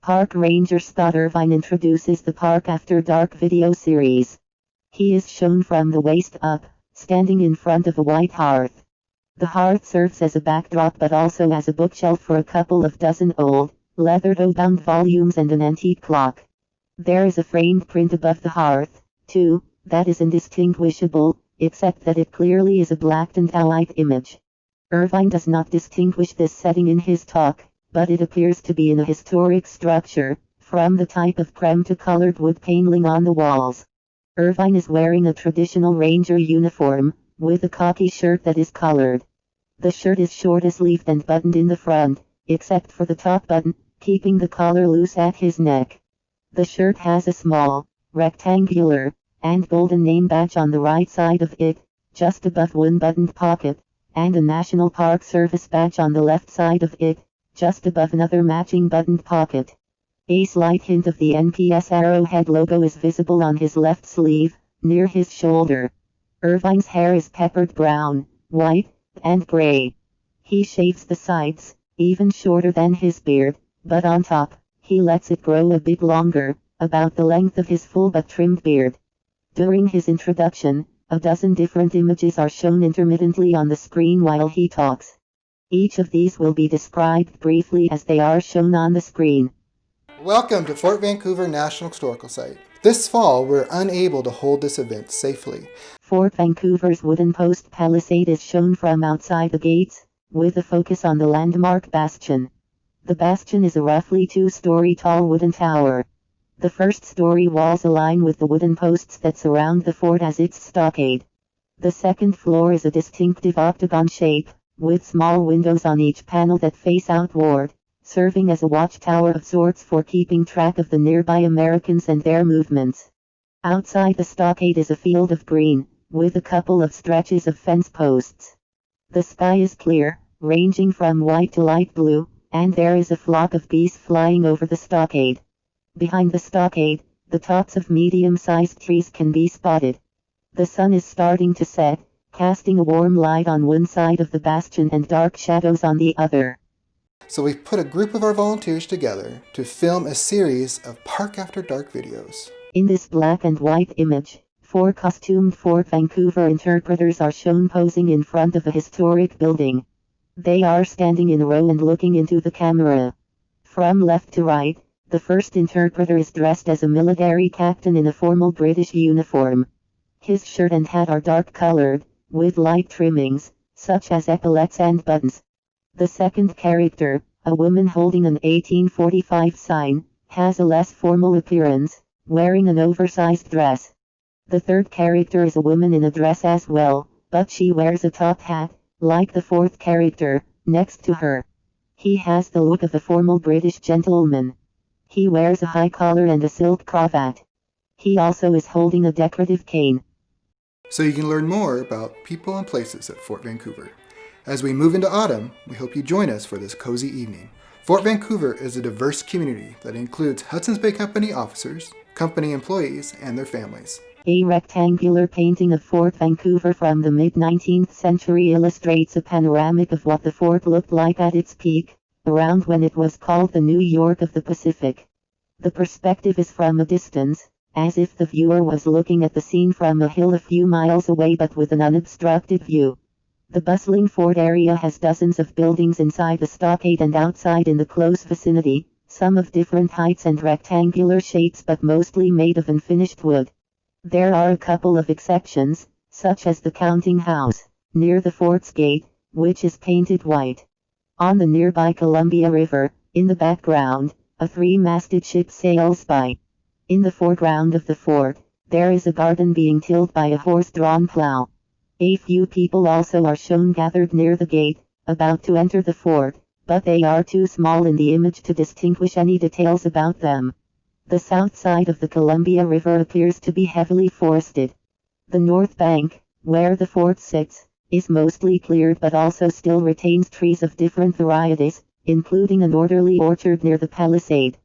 Park Ranger Scott Irvine introduces the Park After Dark video series. He is shown from the waist up, standing in front of a white hearth. The hearth serves as a backdrop but also as a bookshelf for a couple of dozen old, leather-bound volumes and an antique clock. There is a framed print above the hearth, too, that is indistinguishable, except that it clearly is a black and white image. Irvine does not distinguish this setting in his talk, but it appears to be in a historic structure, from the type of creme to colored wood paneling on the walls. Irvine is wearing a traditional ranger uniform, with a khaki shirt that is colored. The shirt is short-sleeved and buttoned in the front, except for the top button, keeping the collar loose at his neck. The shirt has a small, rectangular, and golden name badge on the right side of it, just above one buttoned pocket, and a National Park Service badge on the left side of it, just above another matching buttoned pocket. A slight hint of the NPS Arrowhead logo is visible on his left sleeve, near his shoulder. Irvine's hair is peppered brown, white, and gray. He shaves the sides, even shorter than his beard, but on top, he lets it grow a bit longer, about the length of his full but trimmed beard. During his introduction, a dozen different images are shown intermittently on the screen while he talks. Each of these will be described briefly as they are shown on the screen. Welcome to Fort Vancouver National Historical Site. This fall, we're unable to hold this event safely. Fort Vancouver's wooden post palisade is shown from outside the gates, with a focus on the landmark bastion. The bastion is a roughly 2-story tall wooden tower. The first-story walls align with the wooden posts that surround the fort as its stockade. The second floor is a distinctive octagon shape, with small windows on each panel that face outward, serving as a watchtower of sorts for keeping track of the nearby Americans and their movements. Outside the stockade is a field of green, with a couple of stretches of fence posts. The sky is clear, ranging from white to light blue, and there is a flock of geese flying over the stockade. Behind the stockade, the tops of medium-sized trees can be spotted. The sun is starting to set, casting a warm light on one side of the bastion and dark shadows on the other. So we've put a group of our volunteers together to film a series of Park After Dark videos. In this black and white image, 4 costumed Fort Vancouver interpreters are shown posing in front of a historic building. They are standing in a row and looking into the camera. From left to right, the first interpreter is dressed as a military captain in a formal British uniform. His shirt and hat are dark-colored, with light trimmings, such as epaulets and buttons. The second character, a woman holding an 1845 sign, has a less formal appearance, wearing an oversized dress. The third character is a woman in a dress as well, but she wears a top hat, like the fourth character, next to her. He has the look of a formal British gentleman. He wears a high collar and a silk cravat. He also is holding a decorative cane. So you can learn more about people and places at Fort Vancouver. As we move into autumn, we hope you join us for this cozy evening. Fort Vancouver is a diverse community that includes Hudson's Bay Company officers, company employees, and their families. A rectangular painting of Fort Vancouver from the mid-19th century illustrates a panoramic of what the fort looked like at its peak, around when it was called the New York of the Pacific. The perspective is from a distance, as if the viewer was looking at the scene from a hill a few miles away but with an unobstructed view. The bustling fort area has dozens of buildings inside the stockade and outside in the close vicinity, some of different heights and rectangular shapes but mostly made of unfinished wood. There are a couple of exceptions, such as the counting house, near the fort's gate, which is painted white. On the nearby Columbia River, in the background, a 3-masted ship sails by. In the foreground of the fort, there is a garden being tilled by a horse-drawn plow. A few people also are shown gathered near the gate, about to enter the fort, but they are too small in the image to distinguish any details about them. The south side of the Columbia River appears to be heavily forested. The north bank, where the fort sits, is mostly cleared but also still retains trees of different varieties, including an orderly orchard near the palisade.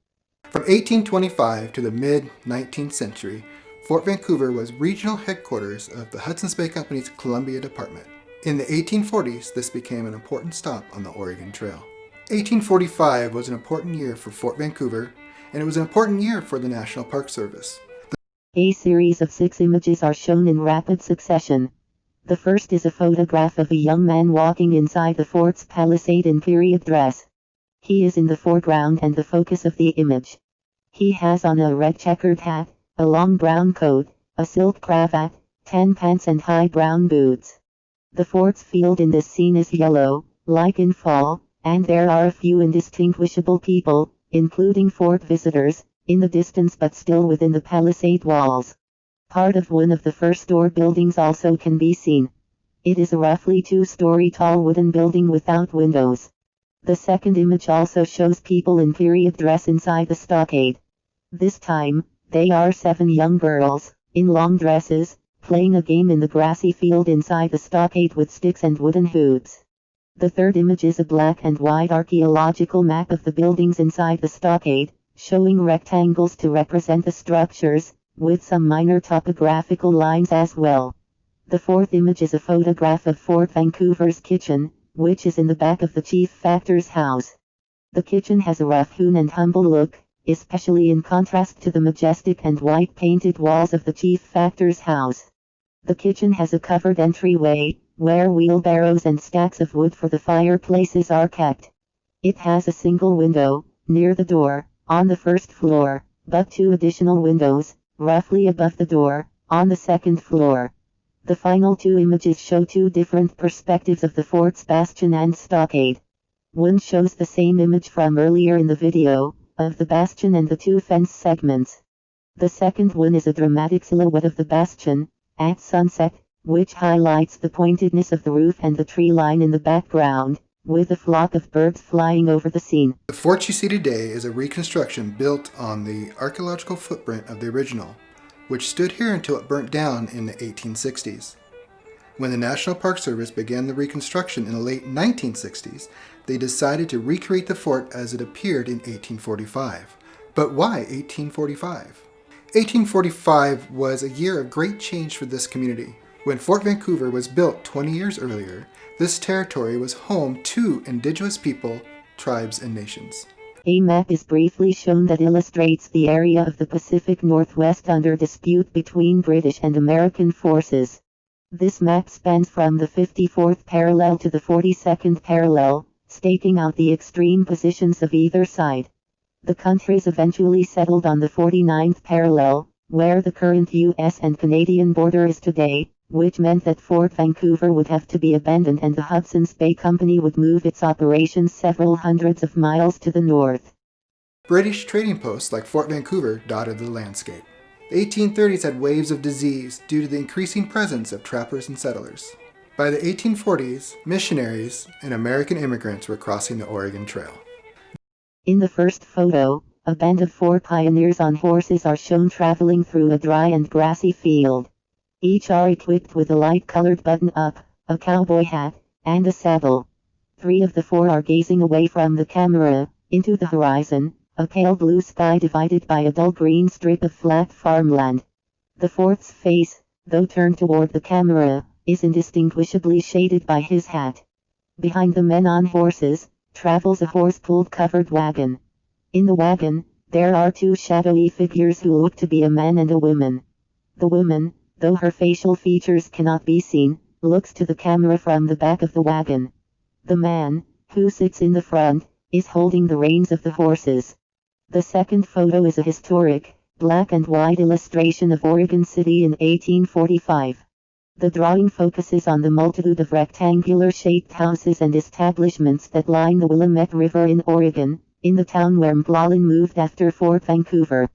From 1825 to the mid-19th century, Fort Vancouver was regional headquarters of the Hudson's Bay Company's Columbia Department. In the 1840s, this became an important stop on the Oregon Trail. 1845 was an important year for Fort Vancouver, and it was an important year for the National Park Service. A series of 6 images are shown in rapid succession. The first is a photograph of a young man walking inside the fort's palisade in period dress. He is in the foreground and the focus of the image. He has on a red checkered hat, a long brown coat, a silk cravat, tan pants and high brown boots. The fort's field in this scene is yellow, like in fall, and there are a few indistinguishable people, including fort visitors, in the distance but still within the palisade walls. Part of one of the first door buildings also can be seen. It is a roughly 2-story tall wooden building without windows. The second image also shows people in period dress inside the stockade. This time, they are 7 young girls, in long dresses, playing a game in the grassy field inside the stockade with sticks and wooden hoops. The third image is a black and white archaeological map of the buildings inside the stockade, showing rectangles to represent the structures, with some minor topographical lines as well. The fourth image is a photograph of Fort Vancouver's kitchen, which is in the back of the chief factor's house. The kitchen has a rough-hewn and humble look, especially in contrast to the majestic and white painted walls of the chief factor's house. The kitchen has a covered entryway, where wheelbarrows and stacks of wood for the fireplaces are kept. It has a single window, near the door, on the first floor, but 2 additional windows, roughly above the door, on the second floor. The final 2 images show 2 different perspectives of the fort's bastion and stockade. One shows the same image from earlier in the video, of the bastion and the 2 fence segments. The second one is a dramatic silhouette of the bastion, at sunset, which highlights the pointedness of the roof and the tree line in the background, with a flock of birds flying over the scene. The fort you see today is a reconstruction built on the archaeological footprint of the original, which stood here until it burnt down in the 1860s. When the National Park Service began the reconstruction in the late 1960s, they decided to recreate the fort as it appeared in 1845. But why 1845? 1845 was a year of great change for this community. When Fort Vancouver was built 20 years earlier, this territory was home to indigenous people, tribes, and nations. A map is briefly shown that illustrates the area of the Pacific Northwest under dispute between British and American forces. This map spans from the 54th parallel to the 42nd parallel, staking out the extreme positions of either side. The countries eventually settled on the 49th parallel, where the current US and Canadian border is today, which meant that Fort Vancouver would have to be abandoned and the Hudson's Bay Company would move its operations several hundreds of miles to the north. British trading posts like Fort Vancouver dotted the landscape. The 1830s had waves of disease due to the increasing presence of trappers and settlers. By the 1840s, missionaries and American immigrants were crossing the Oregon Trail. In the first photo, a band of 4 pioneers on horses are shown traveling through a dry and grassy field. Each are equipped with a light-colored button-up, a cowboy hat, and a saddle. 3 of the 4 are gazing away from the camera, into the horizon, a pale blue sky divided by a dull green strip of flat farmland. The 4th's face, though turned toward the camera, is indistinguishably shaded by his hat. Behind the men on horses, travels a horse-pulled covered wagon. In the wagon, there are 2 shadowy figures who look to be a man and a woman. The woman, though her facial features cannot be seen, looks to the camera from the back of the wagon. The man, who sits in the front, is holding the reins of the horses. The second photo is a historic, black and white illustration of Oregon City in 1845. The drawing focuses on the multitude of rectangular-shaped houses and establishments that line the Willamette River in Oregon, in the town where McClellan moved after Fort Vancouver.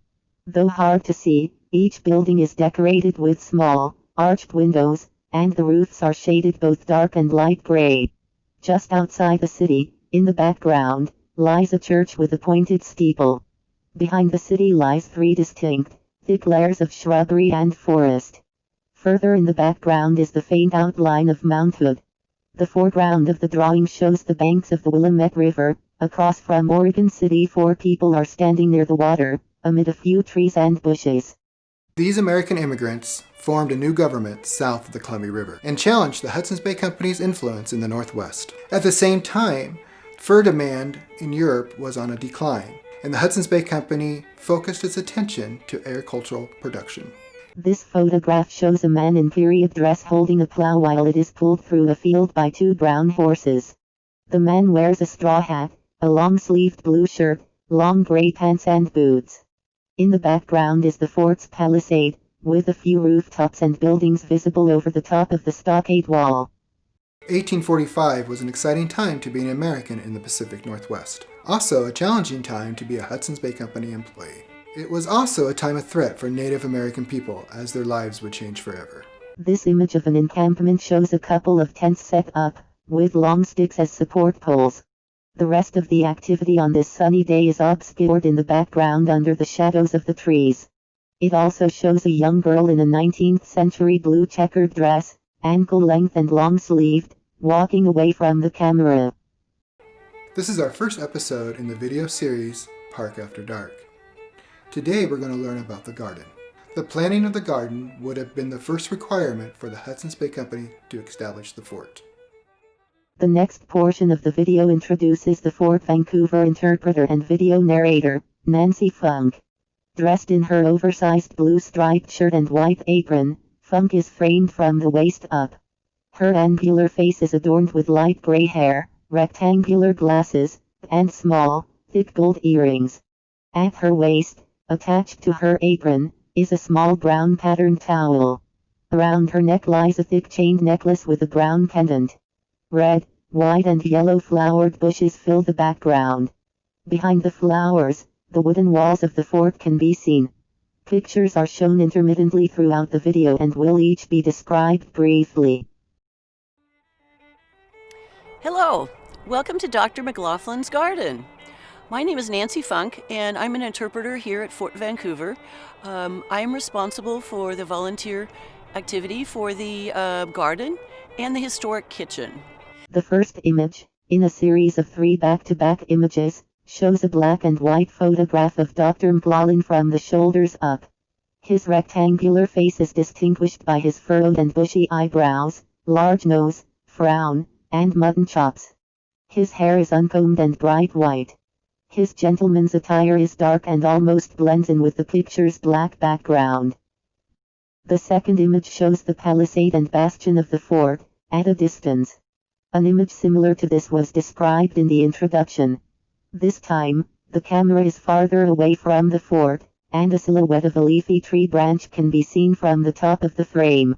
Though hard to see, each building is decorated with small, arched windows, and the roofs are shaded both dark and light gray. Just outside the city, in the background, lies a church with a pointed steeple. Behind the city lies 3 distinct, thick layers of shrubbery and forest. Further in the background is the faint outline of Mount Hood. The foreground of the drawing shows the banks of the Willamette River. Across from Oregon City 4 people are standing near the water, amid a few trees and bushes. These American immigrants formed a new government south of the Columbia River and challenged the Hudson's Bay Company's influence in the Northwest. At the same time, fur demand in Europe was on a decline, and the Hudson's Bay Company focused its attention to agricultural production. This photograph shows a man in period dress holding a plow while it is pulled through a field by two brown horses. The man wears a straw hat, a long-sleeved blue shirt, long gray pants and boots. In the background is the fort's palisade, with a few rooftops and buildings visible over the top of the stockade wall. 1845 was an exciting time to be an American in the Pacific Northwest. Also a challenging time to be a Hudson's Bay Company employee. It was also a time of threat for Native American people, as their lives would change forever. This image of an encampment shows a couple of tents set up, with long sticks as support poles. The rest of the activity on this sunny day is obscured in the background under the shadows of the trees. It also shows a young girl in a 19th century blue checkered dress, ankle-length and long-sleeved, walking away from the camera. This is our first episode in the video series, Park After Dark. Today we're going to learn about the garden. The planning of the garden would have been the first requirement for the Hudson's Bay Company to establish the fort. The next portion of the video introduces the Fort Vancouver interpreter and video narrator, Nancy Funk. Dressed in her oversized blue striped shirt and white apron, Funk is framed from the waist up. Her angular face is adorned with light gray hair, rectangular glasses, and small, thick gold earrings. At her waist, attached to her apron, is a small brown patterned towel. Around her neck lies a thick chained necklace with a brown pendant. Red, white and yellow flowered bushes fill the background. Behind the flowers, the wooden walls of the fort can be seen. Pictures are shown intermittently throughout the video and will each be described briefly. Hello, welcome to Dr. McLaughlin's Garden. My name is Nancy Funk, and I'm an interpreter here at Fort Vancouver. I'm responsible for the volunteer activity for the garden and the historic kitchen. The first image, in a series of 3 back-to-back images, shows a black and white photograph of Dr. McLaughlin from the shoulders up. His rectangular face is distinguished by his furrowed and bushy eyebrows, large nose, frown, and mutton chops. His hair is uncombed and bright white. His gentleman's attire is dark and almost blends in with the picture's black background. The second image shows the palisade and bastion of the fort, at a distance. An image similar to this was described in the introduction. This time, the camera is farther away from the fort, and a silhouette of a leafy tree branch can be seen from the top of the frame.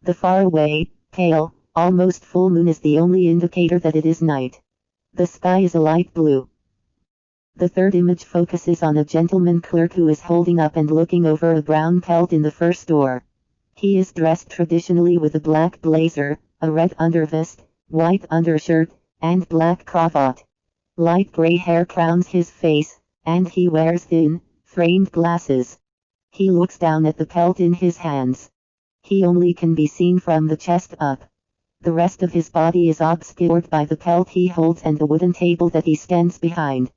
The faraway, pale, almost full moon is the only indicator that it is night. The sky is a light blue. The third image focuses on a gentleman clerk who is holding up and looking over a brown pelt in the first door. He is dressed traditionally with a black blazer, a red undervest, white undershirt, and black cravat. Light gray hair crowns his face, and he wears thin, framed glasses. He looks down at the pelt in his hands. He only can be seen from the chest up. The rest of his body is obscured by the pelt he holds and the wooden table that he stands behind.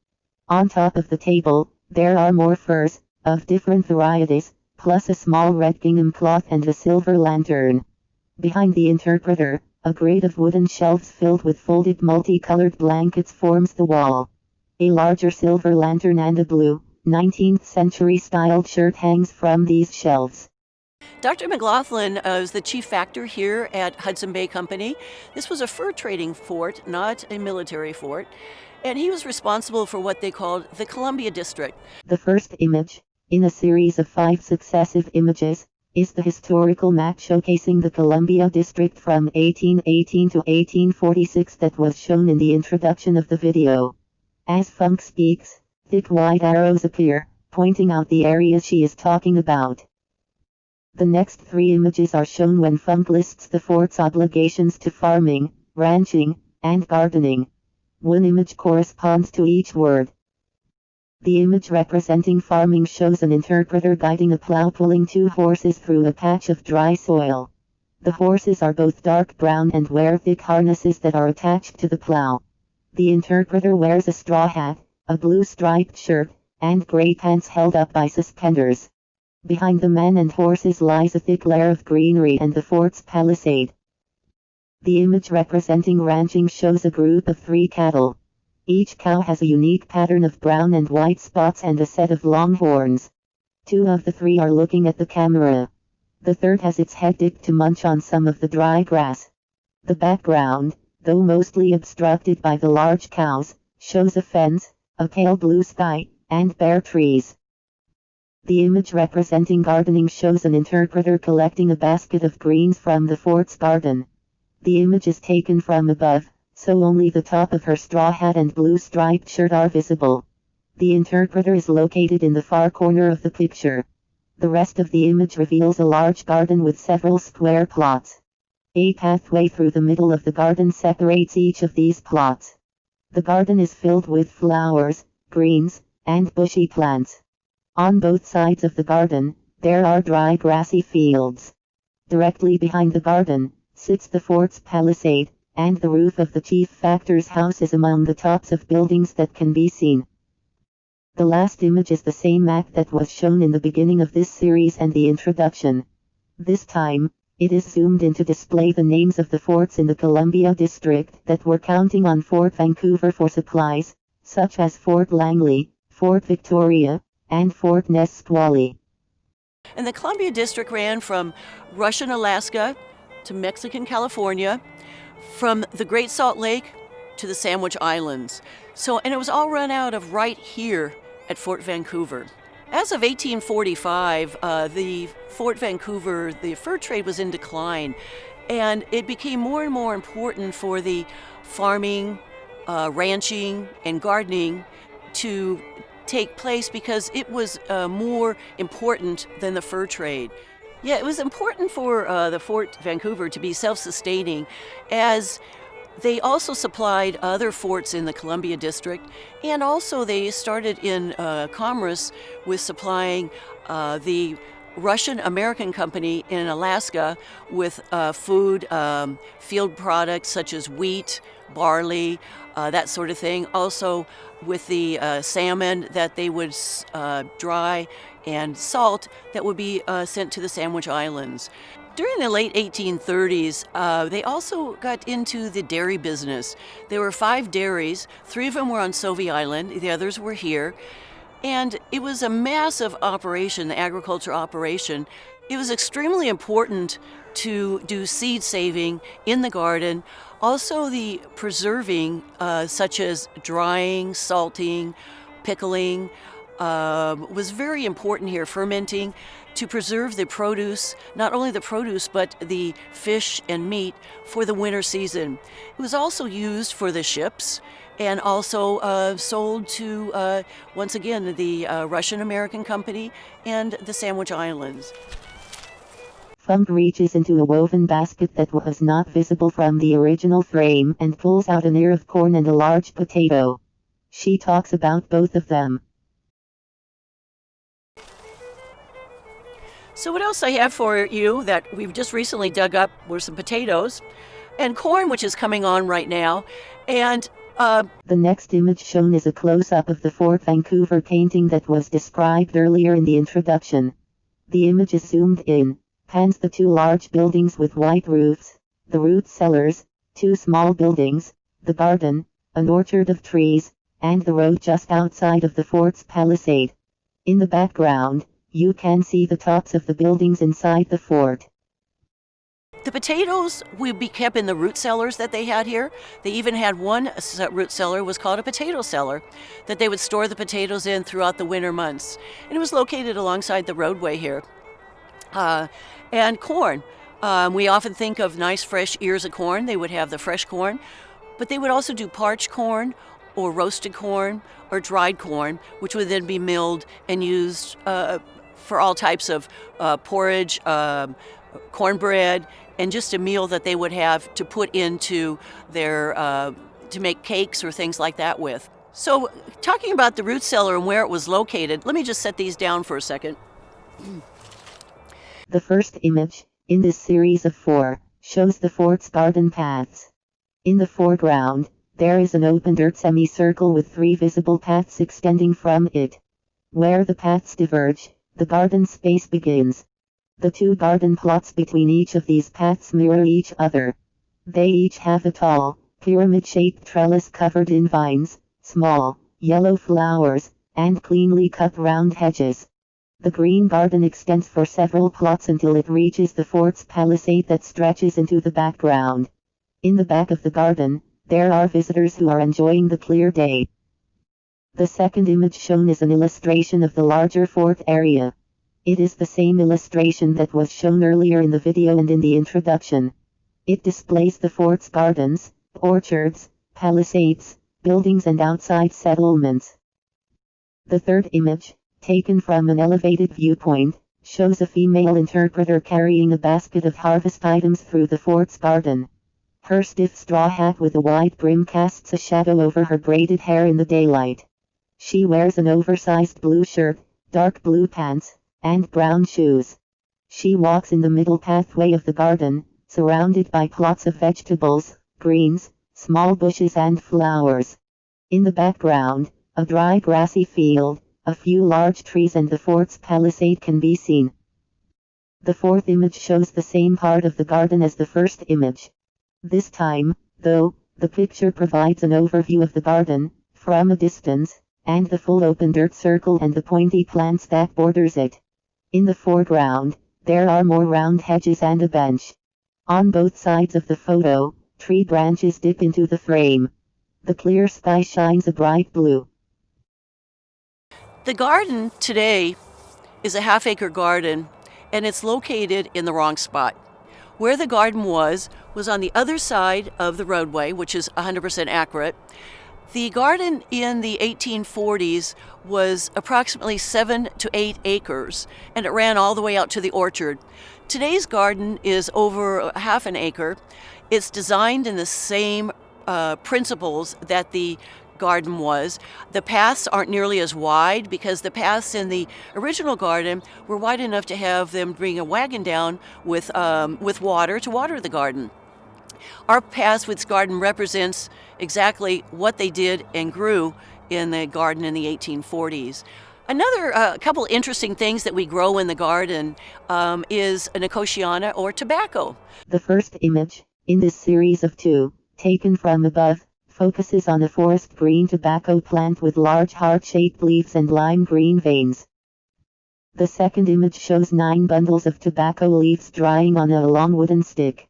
On top of the table, there are more furs, of different varieties, plus a small red gingham cloth and a silver lantern. Behind the interpreter, a grate of wooden shelves filled with folded multicolored blankets forms the wall. A larger silver lantern and a blue, 19th century styled shirt hangs from these shelves. Dr. McLaughlin is the chief factor here at Hudson Bay Company. This was a fur trading fort, not a military fort, and he was responsible for what they called the Columbia District. The first image, in a series of 5 successive images, is the historical map showcasing the Columbia District from 1818 to 1846 that was shown in the introduction of the video. As Funk speaks, thick white arrows appear, pointing out the areas she is talking about. The next 3 images are shown when Funk lists the fort's obligations to farming, ranching, and gardening. One image corresponds to each word. The image representing farming shows an interpreter guiding a plow pulling 2 horses through a patch of dry soil. The horses are both dark brown and wear thick harnesses that are attached to the plow. The interpreter wears a straw hat, a blue striped shirt, and gray pants held up by suspenders. Behind the men and horses lies a thick layer of greenery and the fort's palisade. The image representing ranching shows a group of 3 cattle. Each cow has a unique pattern of brown and white spots and a set of long horns. 2 of the 3 are looking at the camera. The third has its head dipped to munch on some of the dry grass. The background, though mostly obstructed by the large cows, shows a fence, a pale blue sky, and bare trees. The image representing gardening shows an interpreter collecting a basket of greens from the fort's garden. The image is taken from above, so only the top of her straw hat and blue striped shirt are visible. The interpreter is located in the far corner of the picture. The rest of the image reveals a large garden with several square plots. A pathway through the middle of the garden separates each of these plots. The garden is filled with flowers, greens, and bushy plants. On both sides of the garden, there are dry grassy fields. Directly behind the garden, sits the fort's palisade, and the roof of the chief factor's house is among the tops of buildings that can be seen. The last image is the same map that was shown in the beginning of this series and the introduction. This time, it is zoomed in to display the names of the forts in the Columbia District that were counting on Fort Vancouver for supplies, such as Fort Langley, Fort Victoria, and Fort Nisqually. And the Columbia District ran from Russian Alaska to Mexican California, from the Great Salt Lake to the Sandwich Islands. And it was all run out of right here at Fort Vancouver. As of 1845, the Fort Vancouver, the fur trade was in decline, and it became more and more important for the farming, ranching, and gardening to take place because it was more important than the fur trade. Yeah, it was important for the Fort Vancouver to be self-sustaining, as they also supplied other forts in the Columbia District, and also they started in commerce with supplying the Russian American Company in Alaska with food, field products such as wheat, barley, that sort of thing. Also with the salmon that they would dry and salt that would be sent to the Sandwich Islands. During the late 1830s, they also got into the dairy business. There were 5 dairies. 3 of them were on Sauvie Island. The others were here. And it was a massive operation, the agriculture operation. It was extremely important to do seed saving in the garden. Also the preserving, such as drying, salting, pickling, was very important here, fermenting, to preserve the produce, not only the produce, but the fish and meat for the winter season. It was also used for the ships and also sold to, once again, the Russian American Company and the Sandwich Islands. Funk reaches into a woven basket that was not visible from the original frame and pulls out an ear of corn and a large potato. She talks about both of them. So what else I have for you that we've just recently dug up were some potatoes and corn, which is coming on right now. And the next image shown is a close-up of the Fort Vancouver painting that was described earlier in the introduction. The image is zoomed in, pans the 2 large buildings with white roofs, the Root Cellars, 2 small buildings, the garden, an orchard of trees, and the road just outside of the fort's palisade. In the background, you can see the tops of the buildings inside the fort. The potatoes would be kept in the root cellars that they had here. They even had one root cellar was called a potato cellar that they would store the potatoes in throughout the winter months. And it was located alongside the roadway here. And corn. We often think of nice fresh ears of corn. They would have the fresh corn, but they would also do parched corn or roasted corn or dried corn, which would then be milled and used for all types of porridge, cornbread, and just a meal that they would have to put into their, to make cakes or things like that with. So talking about the root cellar and where it was located, let me just set these down for a second. The first image, in this series of 4, shows the fort's garden paths. In the foreground, there is an open dirt semicircle with 3 visible paths extending from it. Where the paths diverge, the garden space begins. The 2 garden plots between each of these paths mirror each other. They each have a tall, pyramid-shaped trellis covered in vines, small, yellow flowers, and cleanly cut round hedges. The green garden extends for several plots until it reaches the fort's palisade that stretches into the background. In the back of the garden, there are visitors who are enjoying the clear day. The second image shown is an illustration of the larger fort area. It is the same illustration that was shown earlier in the video and in the introduction. It displays the fort's gardens, orchards, palisades, buildings and outside settlements. The third image, taken from an elevated viewpoint, shows a female interpreter carrying a basket of harvest items through the fort's garden. Her stiff straw hat with a wide brim casts a shadow over her braided hair in the daylight. She wears an oversized blue shirt, dark blue pants, and brown shoes. She walks in the middle pathway of the garden, surrounded by plots of vegetables, greens, small bushes and flowers. In the background, a dry grassy field, a few large trees and the fort's palisade can be seen. The fourth image shows the same part of the garden as the first image. This time, though, the picture provides an overview of the garden, from a distance, and the full open dirt circle and the pointy plants that borders it. In the foreground, there are more round hedges and a bench. On both sides of the photo, tree branches dip into the frame. The clear sky shines a bright blue. The garden today is a half-acre garden, and it's located in the wrong spot. Where the garden was on the other side of the roadway, which is 100% accurate. The garden in the 1840s was approximately 7 to 8 acres, and it ran all the way out to the orchard. Today's garden is over half an acre. It's designed in the same principles that the garden was. The paths aren't nearly as wide because the paths in the original garden were wide enough to have them bring a wagon down with water to water the garden. Our paths with garden represents exactly what they did and grew in the garden in the 1840s. Another couple interesting things that we grow in the garden is an nicotiana or tobacco. The first image, in this series of two, taken from above, focuses on a forest green tobacco plant with large heart-shaped leaves and lime green veins. The second image shows 9 bundles of tobacco leaves drying on a long wooden stick.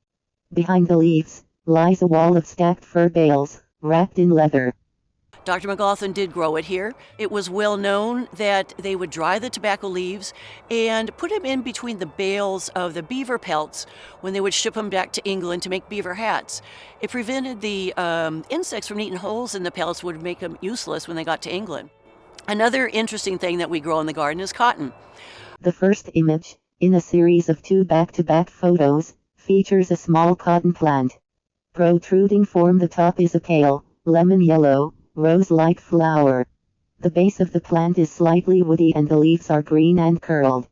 Behind the leaves lies a wall of stacked fur bales, wrapped in leather. Dr. McLaughlin did grow it here. It was well known that they would dry the tobacco leaves and put them in between the bales of the beaver pelts when they would ship them back to England to make beaver hats. It prevented the insects from eating holes in the pelts, would make them useless when they got to England. Another interesting thing that we grow in the garden is cotton. The first image, in a series of 2 back-to-back photos, features a small cotton plant. Protruding from the top is a pale, lemon yellow, rose-like flower. The base of the plant is slightly woody and the leaves are green and curled.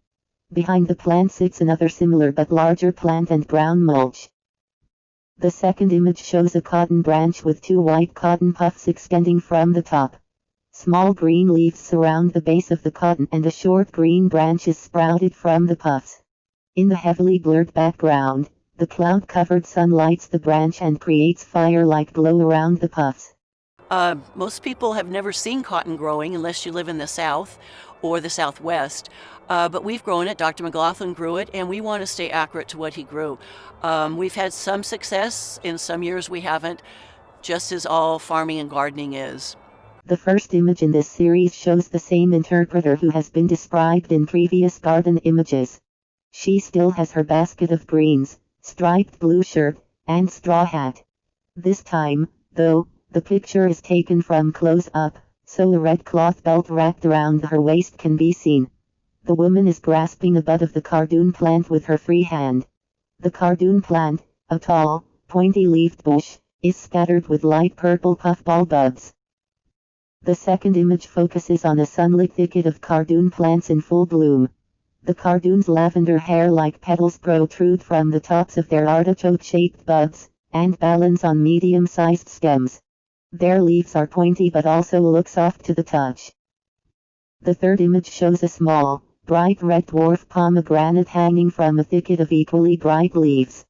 Behind the plant sits another similar but larger plant and brown mulch. The second image shows a cotton branch with 2 white cotton puffs extending from the top. Small green leaves surround the base of the cotton and a short green branch is sprouted from the puffs. In the heavily blurred background, the cloud-covered sun lights the branch and creates fire-like glow around the puffs. Most people have never seen cotton growing unless you live in the South or the Southwest. But we've grown it. Dr. McLaughlin grew it, and we want to stay accurate to what he grew. We've had some success. In some years we haven't, just as all farming and gardening is. The first image in this series shows the same interpreter who has been described in previous garden images. She still has her basket of greens, striped blue shirt, and straw hat. This time, though, the picture is taken from close up, so a red cloth belt wrapped around her waist can be seen. The woman is grasping a bud of the Cardune plant with her free hand. The Cardune plant, a tall, pointy-leaved bush, is scattered with light purple puffball buds. The second image focuses on a sunlit thicket of Cardune plants in full bloom. The Cardune's lavender hair-like petals protrude from the tops of their artichoke-shaped buds, and balance on medium-sized stems. Their leaves are pointy but also look soft to the touch. The third image shows a small, bright red dwarf pomegranate hanging from a thicket of equally bright leaves.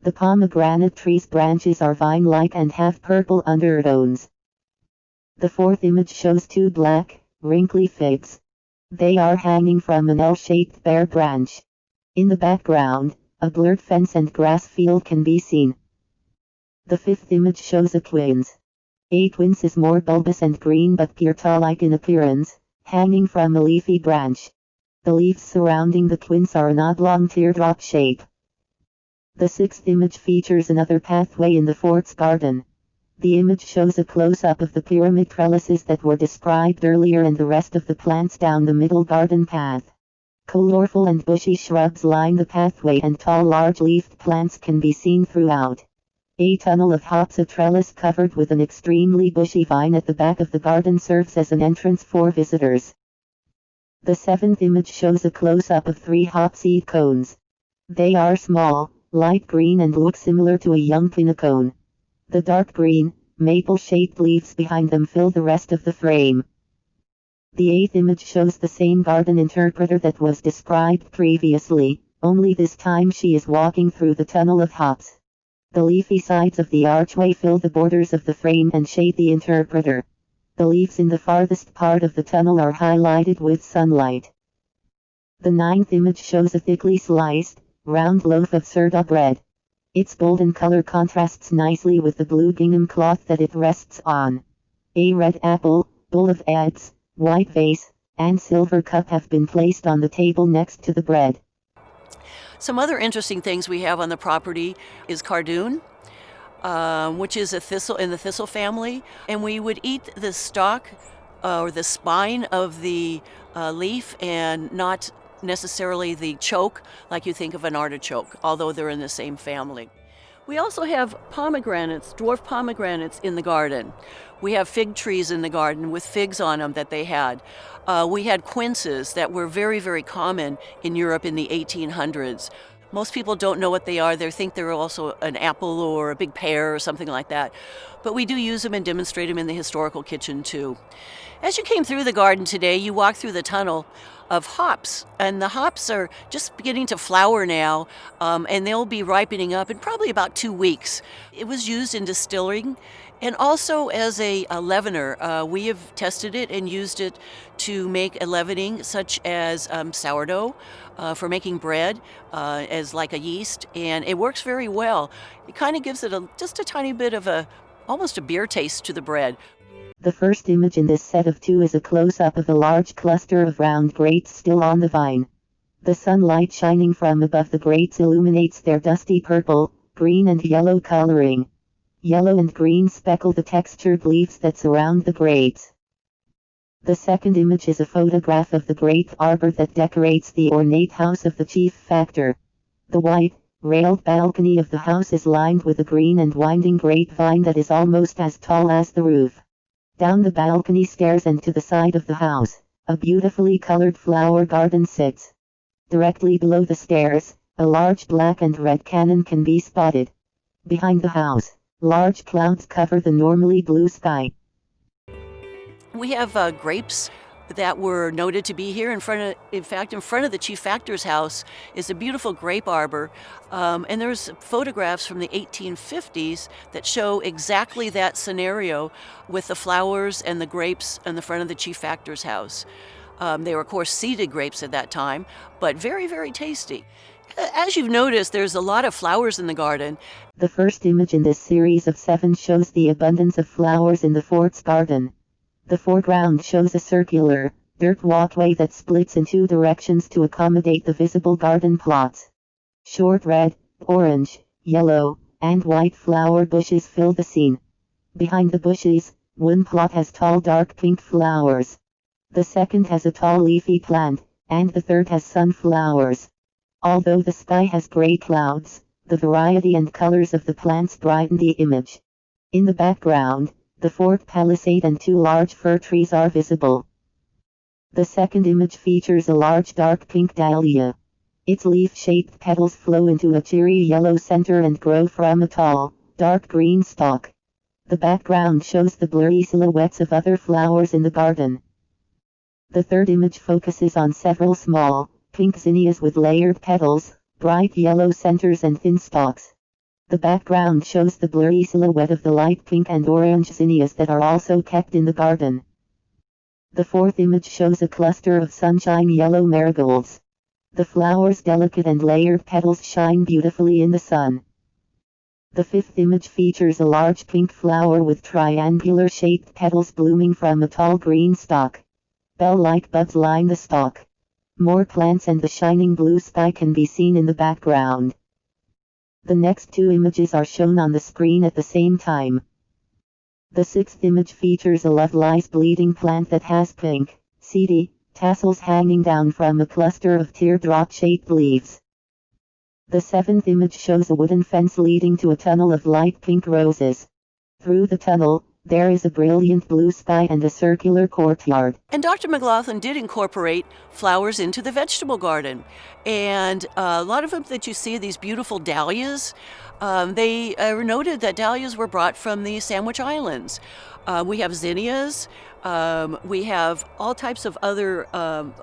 The pomegranate tree's branches are vine-like and have purple undertones. The fourth image shows two black, wrinkly figs. They are hanging from an L-shaped bare branch. In the background, a blurred fence and grass field can be seen. The fifth image shows a quince. A quince is more bulbous and green but pear-like in appearance, hanging from a leafy branch. The leaves surrounding the quince are an oblong teardrop shape. The sixth image features another pathway in the fort's garden. The image shows a close-up of the pyramid trellises that were described earlier and the rest of the plants down the middle garden path. Colorful and bushy shrubs line the pathway and tall large-leafed plants can be seen throughout. A tunnel of hops, a trellis covered with an extremely bushy vine at the back of the garden, serves as an entrance for visitors. The seventh image shows a close-up of 3 hop seed cones. They are small, light green and look similar to a young pinacone. The dark green, maple-shaped leaves behind them fill the rest of the frame. The eighth image shows the same garden interpreter that was described previously, only this time she is walking through the tunnel of hops. The leafy sides of the archway fill the borders of the frame and shade the interpreter. The leaves in the farthest part of the tunnel are highlighted with sunlight. The ninth image shows a thickly sliced, round loaf of sourdough bread. Its golden color contrasts nicely with the blue gingham cloth that it rests on. A red apple, bowl of eggs, white vase, and silver cup have been placed on the table next to the bread. Some other interesting things we have on the property is Cardune, which is a thistle in the thistle family, and we would eat the stalk or the spine of the leaf and not necessarily the choke like you think of an artichoke, although they're in the same family. We also have pomegranates, dwarf pomegranates in the garden. We have fig trees in the garden with figs on them that they had. We had quinces that were very, very common in Europe in the 1800s. Most people don't know what they are. They think they're also an apple or a big pear or something like that. But we do use them and demonstrate them in the historical kitchen too. As you came through the garden today, you walked through the tunnel of hops, and the hops are just beginning to flower now, and they'll be ripening up in probably about 2 weeks. It was used in distilling and also as a leavener. We have tested it and used it to make a leavening such as sourdough, for making bread, as like a yeast, and it works very well. It kind of gives it just a tiny bit of almost a beer taste to the bread. The first image in this set of 2 is a close-up of a large cluster of round grapes still on the vine. The sunlight shining from above the grapes illuminates their dusty purple, green and yellow coloring. Yellow and green speckle the textured leaves that surround the grapes. The second image is a photograph of the grape arbor that decorates the ornate house of the chief factor. The white, railed balcony of the house is lined with a green and winding grapevine that is almost as tall as the roof. Down the balcony stairs and to the side of the house, a beautifully colored flower garden sits. Directly below the stairs, a large black and red cannon can be spotted. Behind the house, large clouds cover the normally blue sky. We have grapes that were noted to be here in front of the chief factor's house is a beautiful grape arbor, and there's photographs from the 1850s that show exactly that scenario with the flowers and the grapes in the front of the chief factor's house. They were, of course, seeded grapes at that time, but very, very tasty. As you've noticed, there's a lot of flowers in the garden. The first image in this series of 7 shows the abundance of flowers in the fort's garden. The foreground shows a circular, dirt walkway that splits in 2 directions to accommodate the visible garden plots. Short red, orange, yellow, and white flower bushes fill the scene. Behind the bushes, one plot has tall dark pink flowers. The second has a tall leafy plant, and the third has sunflowers. Although the sky has gray clouds, the variety and colors of the plants brighten the image. In the background, the fort palisade and 2 large fir trees are visible. The second image features a large dark pink dahlia. Its leaf-shaped petals flow into a cheery yellow center and grow from a tall, dark green stalk. The background shows the blurry silhouettes of other flowers in the garden. The third image focuses on several small, pink zinnias with layered petals, bright yellow centers and thin stalks. The background shows the blurry silhouette of the light pink and orange zinnias that are also kept in the garden. The fourth image shows a cluster of sunshine yellow marigolds. The flowers' delicate and layered petals shine beautifully in the sun. The fifth image features a large pink flower with triangular-shaped petals blooming from a tall green stalk. Bell-like buds line the stalk. More plants and the shining blue sky can be seen in the background. The next two images are shown on the screen at the same time. The sixth image features a love-lies bleeding plant that has pink, seedy, tassels hanging down from a cluster of teardrop-shaped leaves. The seventh image shows a wooden fence leading to a tunnel of light pink roses. Through the tunnel, there is a brilliant blue sky and a circular courtyard. And Dr. McLaughlin did incorporate flowers into the vegetable garden. And a lot of them that you see, these beautiful dahlias, they noted that dahlias were brought from the Sandwich Islands. We have zinnias. We have all types of other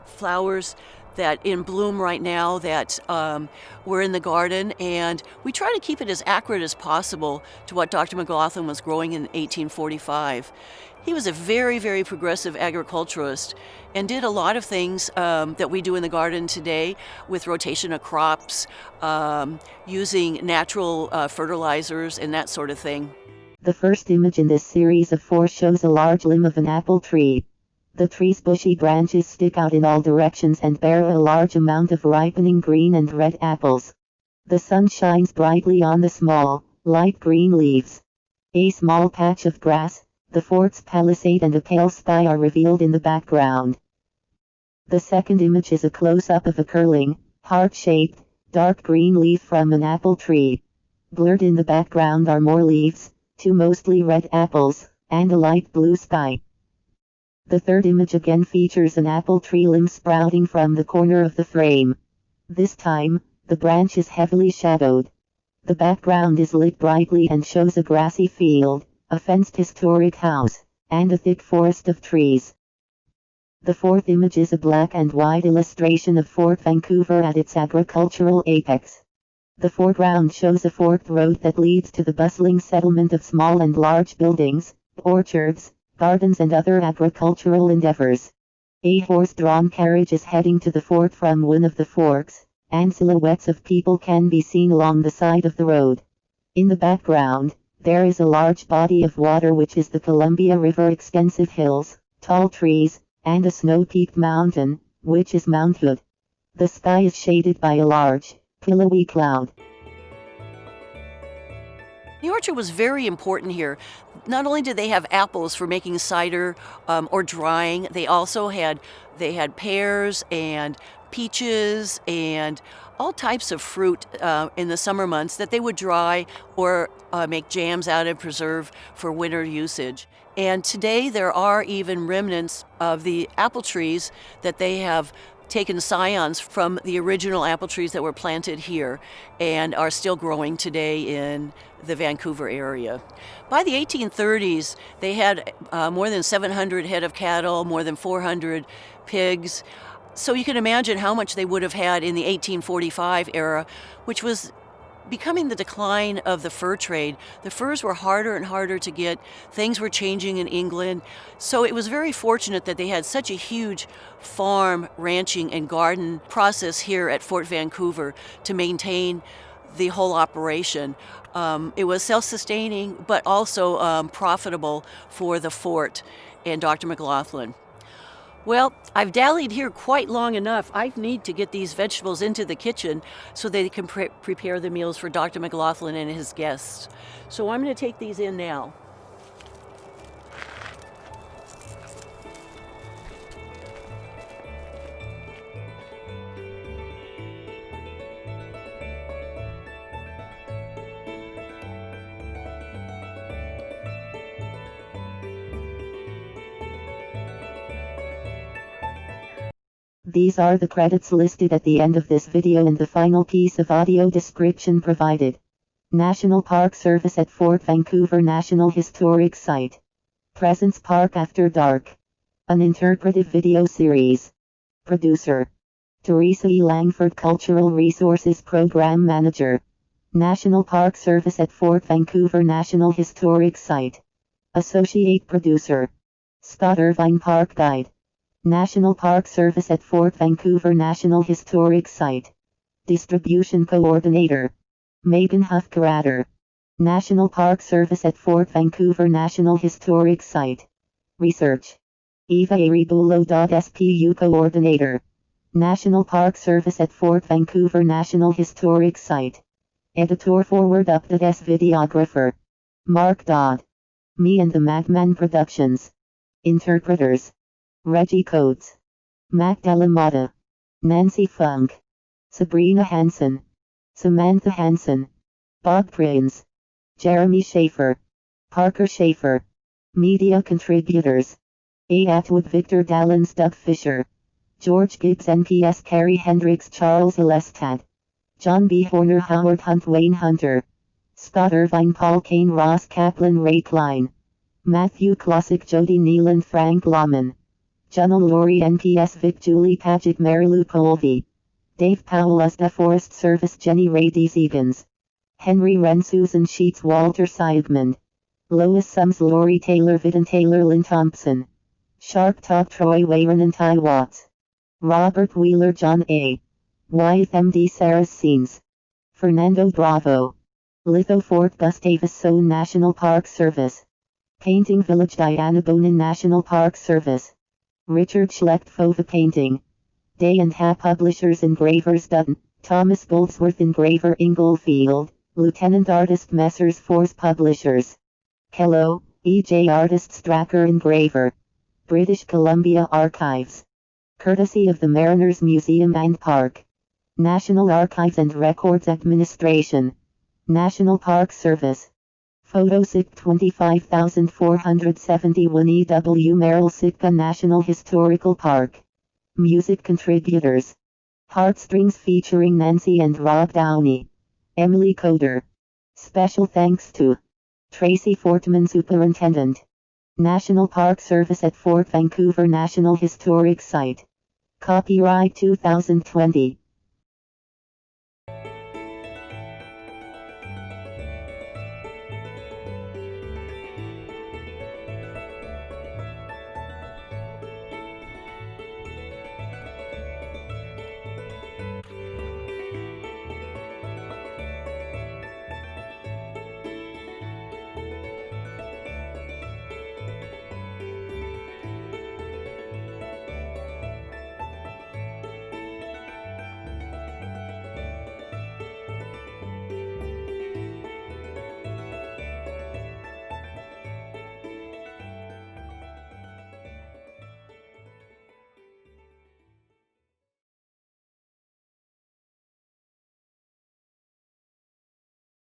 flowers that in bloom right now that were in the garden, and we try to keep it as accurate as possible to what Dr. McLaughlin was growing in 1845. He was a very, very progressive agriculturalist and did a lot of things that we do in the garden today with rotation of crops, using natural fertilizers and that sort of thing. The first image in this series of 4 shows a large limb of an apple tree. The tree's bushy branches stick out in all directions and bear a large amount of ripening green and red apples. The sun shines brightly on the small, light green leaves. A small patch of grass, the fort's palisade and a pale sky are revealed in the background. The second image is a close-up of a curling, heart-shaped, dark green leaf from an apple tree. Blurred in the background are more leaves, 2 mostly red apples, and a light blue sky. The third image again features an apple tree limb sprouting from the corner of the frame. This time, the branch is heavily shadowed. The background is lit brightly and shows a grassy field, a fenced historic house, and a thick forest of trees. The fourth image is a black and white illustration of Fort Vancouver at its agricultural apex. The foreground shows a forked road that leads to the bustling settlement of small and large buildings, orchards, gardens and other agricultural endeavors. A horse-drawn carriage is heading to the fort from one of the forks, and silhouettes of people can be seen along the side of the road. In the background, there is a large body of water which is the Columbia River, extensive hills, tall trees, and a snow-peaked mountain, which is Mount Hood. The sky is shaded by a large, pillowy cloud. The orchard was very important here. Not only did they have apples for making cider or drying, they also had pears and peaches and all types of fruit in the summer months that they would dry or make jams out of, preserve for winter usage. And today there are even remnants of the apple trees that they have taken scions from the original apple trees that were planted here and are still growing today in the Vancouver area. By the 1830s, they had more than 700 head of cattle, more than 400 pigs. So you can imagine how much they would have had in the 1845 era, which was becoming the decline of the fur trade. The furs were harder and harder to get. Things were changing in England. So it was very fortunate that they had such a huge farm, ranching, and garden process here at Fort Vancouver to maintain the whole operation. It was self-sustaining, but also profitable for the fort and Dr. McLaughlin. Well, I've dallied here quite long enough. I need to get these vegetables into the kitchen so they can prepare the meals for Dr. McLaughlin and his guests. So I'm going to take these in now. These are the credits listed at the end of this video and the final piece of audio description provided. National Park Service at Fort Vancouver National Historic Site. Presence Park After Dark. An interpretive video series. Producer. Teresa E. Langford, Cultural Resources Program Manager. National Park Service at Fort Vancouver National Historic Site. Associate Producer. Scott Irvine Park Guide. National Park Service at Fort Vancouver National Historic Site. Distribution Coordinator. Megan Huff Curator. National Park Service at Fort Vancouver National Historic Site. Research. Eva Aribulo. SPU Coordinator. National Park Service at Fort Vancouver National Historic Site. Editor Forward Update Videographer. Mark Dodd. Me and the Magman Productions. Interpreters. Reggie Coates. Magdala Mata. Nancy Funk. Sabrina Hansen. Samantha Hansen. Bob Prince. Jeremy Schaefer. Parker Schaefer. Media Contributors. A. Atwood, Victor Dallins, Doug Fisher. George Gibbs, NPS, Carrie Hendricks, Charles Elestad. John B. Horner, Howard Hunt, Wayne Hunter. Scott Irvine, Paul Kane, Ross Kaplan, Ray Klein. Matthew Klossick, Jody Nealon, Frank Lahman. Jonah Laurie, NPS, Vic Julie Paget, Marilu Colby. Dave Powell, USDA Forest Service, Jenny Ray D. Zegans. Henry Wren, Susan Sheets, Walter Seidman. Lois Sums, Lori Taylor, Vidin Taylor, Lynn Thompson. Shark Talk, Troy Wayron and Ty Watts. Robert Wheeler, John A. Wyeth, MD, Sarah's Scenes. Fernando Bravo. Litho Fort Gustavus Sohn National Park Service. Painting Village, Diana Bonin National Park Service. Richard Schlecht, Fova Painting. Day and Ha Publishers, Engravers Dutton. Thomas Goldsworth, Engraver, Inglefield. Lieutenant Artist, Messrs. Force Publishers. Kello, E.J. Artists, Stracker, Engraver. British Columbia Archives. Courtesy of the Mariners Museum and Park. National Archives and Records Administration. National Park Service. Photo SIC 25471 E.W. Merrill, Sitka National Historical Park. Music Contributors. Heartstrings featuring Nancy and Rob Downey. Emily Coder. Special thanks to Tracy Fortman, Superintendent. National Park Service at Fort Vancouver National Historic Site. Copyright 2020.